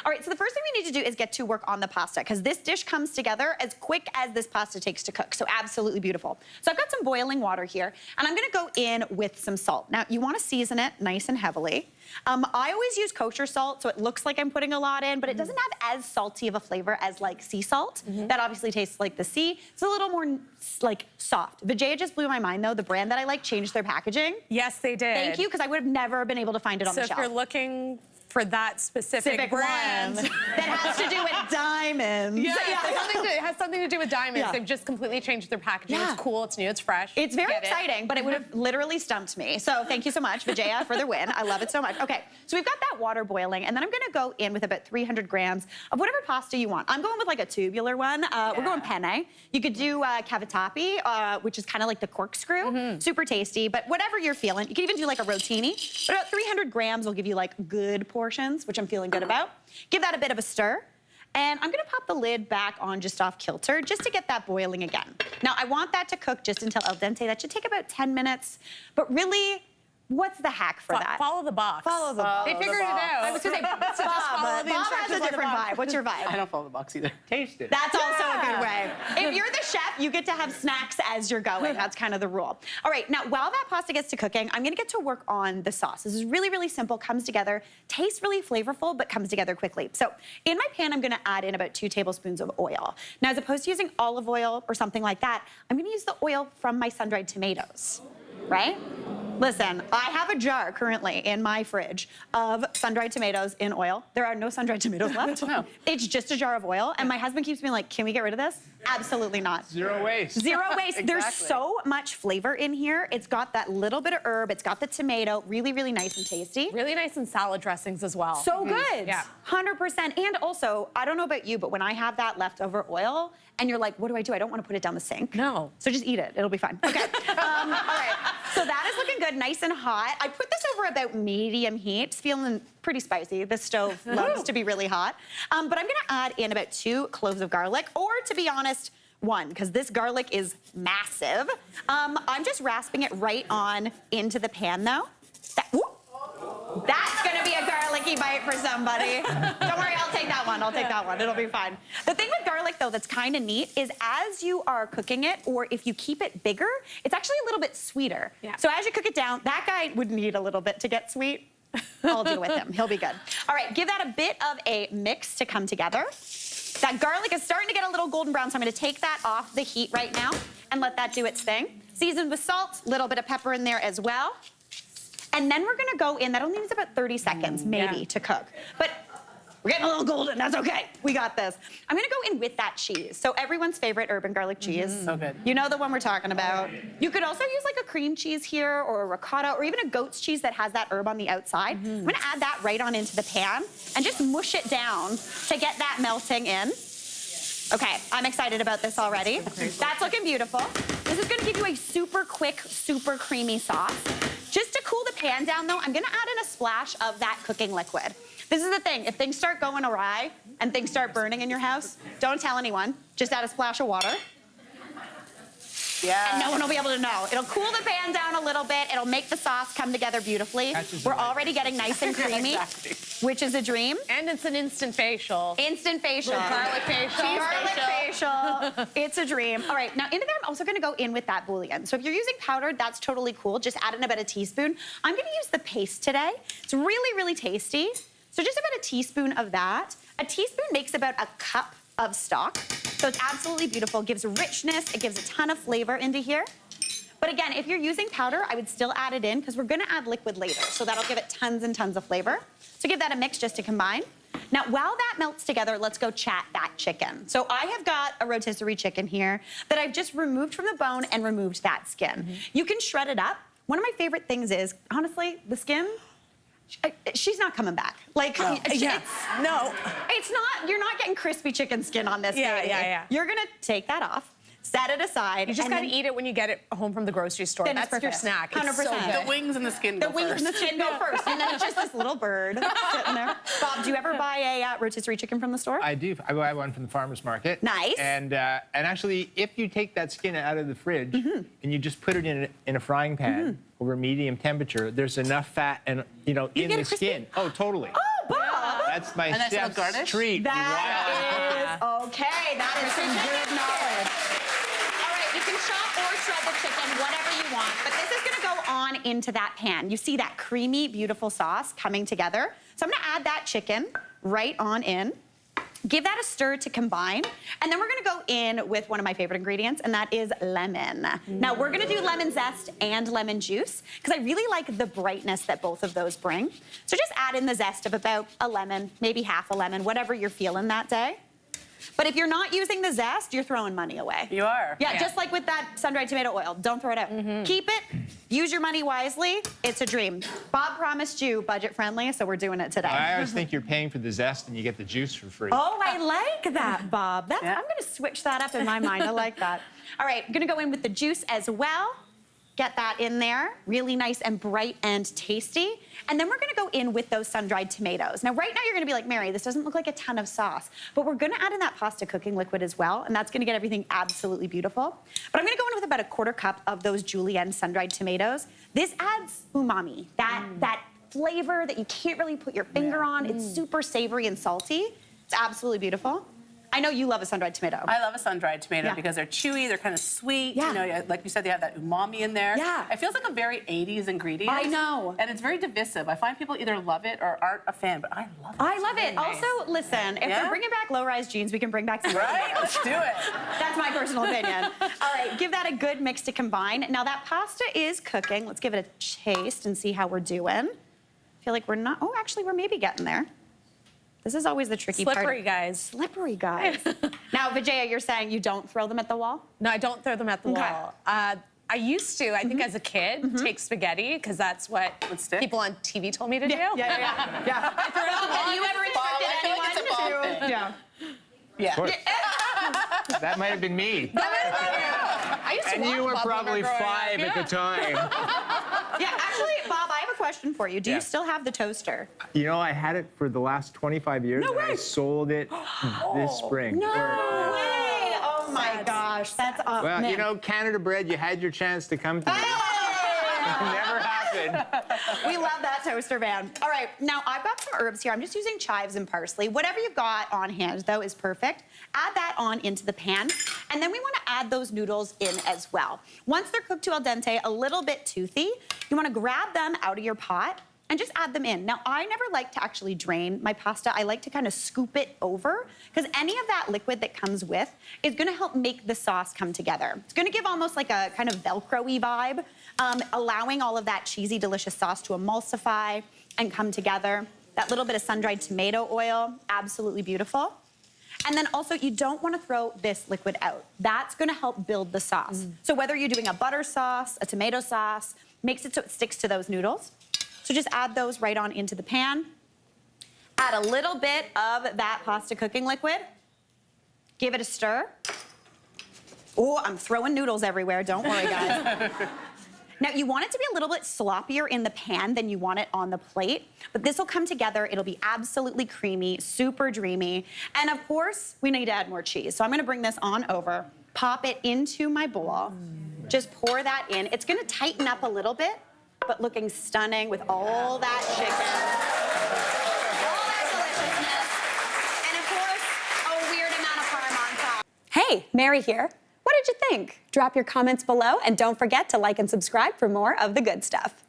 All right, so the first thing we need to do is get to work on the pasta because this dish comes together as quick as this pasta takes to cook, so absolutely beautiful. So I've got some boiling water here, and I'm gonna go in with some salt. Now, you wanna season it nice and heavily. I always use kosher salt, so it looks like I'm putting a lot in, but it doesn't have as salty of a flavor as like sea salt. That obviously tastes like the sea. It's a little more like soft. Vijaya just blew my mind though. The brand that I like changed their packaging. Yes, they did. Thank you, because I would have never been able to find it on the shelf. So if you're looking for that specific brand that has to do with diamonds. Yeah, it has something to do with diamonds. Yeah. They've just completely changed their packaging. Yeah. It's cool, it's new, it's fresh. It's very exciting, but it would have literally stumped me. So thank you so much, Vijaya, for the win. I love it so much. Okay, so we've got that water boiling, and then I'm gonna go in with about 300 grams of whatever pasta you want. I'm going with like a tubular one. We're going penne. You could do cavatappi, which is kind of like the corkscrew. Super tasty, but whatever you're feeling. You can even do like a rotini. But about 300 grams will give you like good portions, which I'm feeling good about. Give that a bit of a stir. And I'm gonna pop the lid back on just off kilter just to get that boiling again. Now, I want that to cook just until al dente. That should take about 10 minutes. But really, what's the hack for that? Follow the box. Follow the box. They figured it out. I was gonna say, Bob has a different vibe. What's your vibe? I don't follow the box either. Taste it. That's also a good way. If you're the chef, you get to have snacks as you're going. That's kind of the rule. All right, now while that pasta gets to cooking, I'm gonna get to work on the sauce. This is really, really simple, comes together, tastes really flavorful, but comes together quickly. So in my pan, I'm gonna add in about 2 tablespoons of oil. Now, as opposed to using olive oil or something like that, I'm gonna use the oil from my sun-dried tomatoes, right? Listen, I have a jar currently in my fridge of sun-dried tomatoes in oil. There are no sun-dried tomatoes left. No. It's just a jar of oil, and my husband keeps being like, can we get rid of this? Absolutely not. Zero waste. Zero waste. Exactly. There's so much flavor in here. It's got that little bit of herb. It's got the tomato. Really, really nice and tasty. Really nice in salad dressings as well. So good. Yeah. 100%. And also, I don't know about you, but when I have that leftover oil, and you're like, what do? I don't want to put it down the sink. No. So just eat it. It'll be fine. Okay. All right. So that is looking good, nice and hot. I put this over about medium heat. It's feeling pretty spicy. The stove loves to be really hot. But I'm going to add in about 2 cloves of garlic, or to be honest, 1, because this garlic is massive. I'm just rasping it right on into the pan, though. That's gonna be a garlicky bite for somebody. Don't worry, I'll take that one. I'll take that one. It'll be fine. The thing with garlic, though, that's kind of neat is as you are cooking it, or if you keep it bigger, it's actually a little bit sweeter. Yeah. So as you cook it down, that guy would need a little bit to get sweet. I'll deal with him. He'll be good. All right, give that a bit of a mix to come together. That garlic is starting to get a little golden brown, so I'm gonna take that off the heat right now and let that do its thing. Seasoned with salt, a little bit of pepper in there as well. And then we're gonna go in, that only needs about 30 seconds maybe to cook. But we're getting a little golden, that's okay. We got this. I'm gonna go in with that cheese. So everyone's favorite urban garlic cheese. So good. You know the one we're talking about. You could also use like a cream cheese here or a ricotta or even a goat's cheese that has that herb on the outside. I'm gonna add that right on into the pan and just mush it down to get that melting in. Okay, I'm excited about this already. That's looking beautiful. This is gonna give you a super quick, super creamy sauce. Just to cool the pan down though, I'm gonna add in a splash of that cooking liquid. This is the thing, if things start going awry and things start burning in your house, don't tell anyone, just add a splash of water. Yeah. And no one will be able to know. It'll cool the pan down a little bit. It'll make the sauce come together beautifully. We're already getting nice and creamy, Exactly. which is a dream. And it's an instant facial. Instant facial. Garlic facial. Garlic facial. It's a dream. All right, now into there, I'm also gonna go in with that bouillon. So if you're using powdered, that's totally cool. Just add in about a teaspoon. I'm gonna use the paste today. It's really, really tasty. So just about a teaspoon of that. A teaspoon makes about a cup of stock. So it's absolutely beautiful, gives richness, it gives a ton of flavor into here. But again, if you're using powder, I would still add it in because we're gonna add liquid later. So that'll give it tons and tons of flavor. So give that a mix just to combine. Now, while that melts together, let's go chat that chicken. So I have got a rotisserie chicken here that I've just removed from the bone and removed that skin. You can shred it up. One of my favorite things is, honestly, the skin, she's not coming back. Like, No. it's No. you're not getting crispy chicken skin on this Yeah, baby. yeah. You're gonna take that off, set it aside. You just and gotta then eat it when you get it home from the grocery store. Then it's That's your perfect. snack. It's 100%. so good. The wings and the skin go the wings first. and the skin go first, and then it's just this little bird sitting there. Bob, do you ever buy a rotisserie chicken from the store? I do. I buy one from the farmer's market. Nice. And actually, if you take that skin out of the fridge and you just put it in a frying pan over medium temperature, there's enough fat and in get the it crispy? skin. Oh, totally. Oh, Bob! that's my A nice little chef's garnish? treat. That is okay. That is some good knowledge. All right, you can chop or shred the chicken, whatever you want, but this is gonna go on into that pan. You see that creamy, beautiful sauce coming together. So I'm gonna add that chicken right on in. Give that a stir to combine, and then we're gonna go in with one of my favorite ingredients, and that is lemon. Now, we're gonna do lemon zest and lemon juice, because I really like the brightness that both of those bring. So just add in the zest of about a lemon, maybe half a lemon, whatever you're feeling that day. But if you're not using the zest, you're throwing money away. You are. Yeah, just like with that sun-dried tomato oil. Don't throw it out. Keep it, use your money wisely. It's a dream. Bob promised you budget-friendly, so we're doing it today. I always think you're paying for the zest and you get the juice for free. Oh, I like that, Bob. Yeah. I'm gonna switch that up in my mind. I like that. All right, I'm gonna go in with the juice as well. Get that in there, really nice and bright and tasty. And then we're gonna go in with those sun-dried tomatoes. Now, right now you're gonna be like, Mary, this doesn't look like a ton of sauce, but we're gonna add in that pasta cooking liquid as well, and that's gonna get everything absolutely beautiful. But I'm gonna go in with about a quarter cup of those julienne sun-dried tomatoes. This adds umami, that flavor that you can't really put your finger on. It's super savory and salty. It's absolutely beautiful. I know you love a sun-dried tomato. I love a sun-dried tomato Yeah. because they're chewy, they're kind of sweet. Yeah. You know, like you said, they have that umami in there. Yeah. It feels like a very 80s ingredient. I know. And it's very divisive. I find people either love it or aren't a fan, but I love it. I It's love really it. nice. Also, listen, if Yeah? they're bringing back low-rise jeans, we can bring back some. Right? Let's do it. That's my personal opinion. All right, give that a good mix to combine. Now that pasta is cooking. Let's give it a taste and see how we're doing. I feel like we're not, oh, actually, we're maybe getting there. This is always the tricky part. Slippery, guys. Slippery, guys. Now, Vijaya, you're saying you don't throw them at the wall? No, I don't throw them at the Okay. wall. I used to, I think as a kid, take spaghetti, because that's what Would stick? people on TV told me to do. Yeah. Have you ever Bob, I feel like it's a Bob instructed anyone thing. to? Yeah. Of course. That might have been me. I used to And you watch were Bob when we probably growing up. 5 at the time. Yeah, actually, Bob, I have a question for you. Do you Yeah. still have the toaster? You know, I had it for the last 25 years, No and I way. sold it this spring. No Or- way! Oh my gosh, that's Well, man. you know, Canada Bread, you had your chance to come to me. It never happened. We love that toaster van. All right, now I've got some herbs here. I'm just using chives and parsley. Whatever you've got on hand, though, is perfect. Add that on into the pan, and then we want to add those noodles in as well. Once they're cooked to al dente, a little bit toothy, you want to grab them out of your pot and just add them in. Now, I never like to actually drain my pasta. I like to kind of scoop it over, because any of that liquid that comes with is going to help make the sauce come together. It's going to give almost like a kind of Velcro-y vibe, allowing all of that cheesy, delicious sauce to emulsify and come together. That little bit of sun-dried tomato oil, absolutely beautiful. And then also, you don't want to throw this liquid out. That's going to help build the sauce. So whether you're doing a butter sauce, a tomato sauce, makes it so it sticks to those noodles. So just add those right on into the pan. Add a little bit of that pasta cooking liquid. Give it a stir. Oh, I'm throwing noodles everywhere. Don't worry, guys. Now, you want it to be a little bit sloppier in the pan than you want it on the plate, but this will come together. It'll be absolutely creamy, super dreamy. And of course, we need to add more cheese. So I'm gonna bring this on over, pop it into my bowl, just pour that in. It's gonna tighten up a little bit, but looking stunning with all that chicken, all that deliciousness, and of course, a weird amount of parm on top. Hey, Mary here. What did you think? Drop your comments below, and don't forget to like and subscribe for more of the good stuff.